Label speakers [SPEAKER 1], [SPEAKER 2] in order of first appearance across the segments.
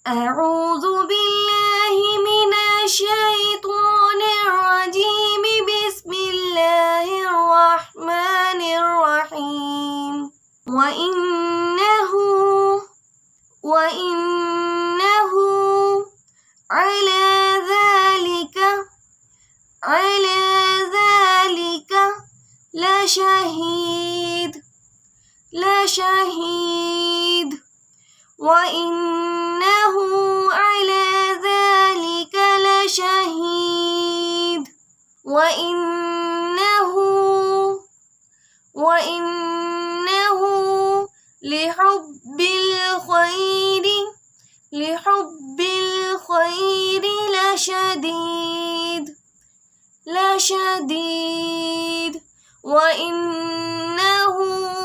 [SPEAKER 1] أعوذ بالله من الشيطان الرجيم. بسم الله الرحمن الرحيم. وإنه على ذلك لشهيد. وإنه على ذلك لشهيد. وإنه لحب الخير لشديد. وإنه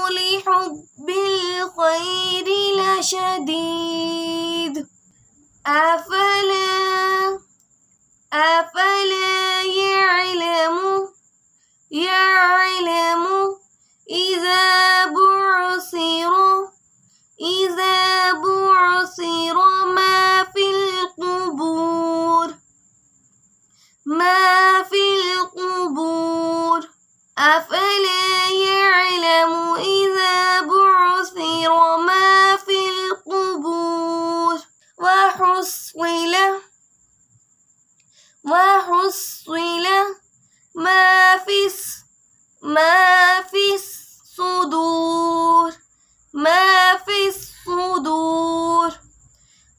[SPEAKER 1] لحب الخير لشديد. أفلا يعلم إذا بعثر ما في القبور. أفلا يعلم إذا بعثر ما في القبور. وحصل ما في الصدور.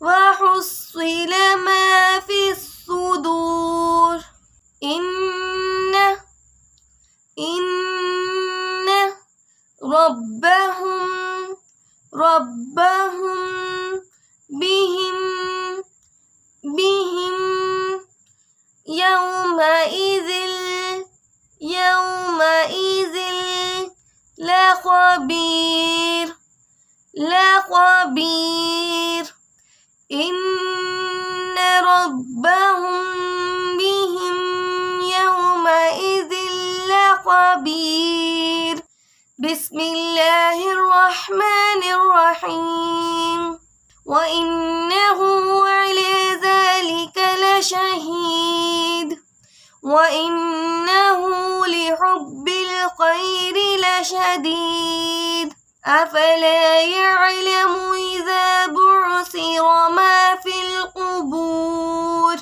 [SPEAKER 1] وحصل ما في الصدور. إن ربهم بهم يومئذ لخبير. إن ربهم بهم يومئذ لخبير. بسم الله الرحمن الرحيم. وإنه على ذلك لشهيد. وإنه لحب الخير لشديد. أفلا يعلم إذا بعثر ما في القبور.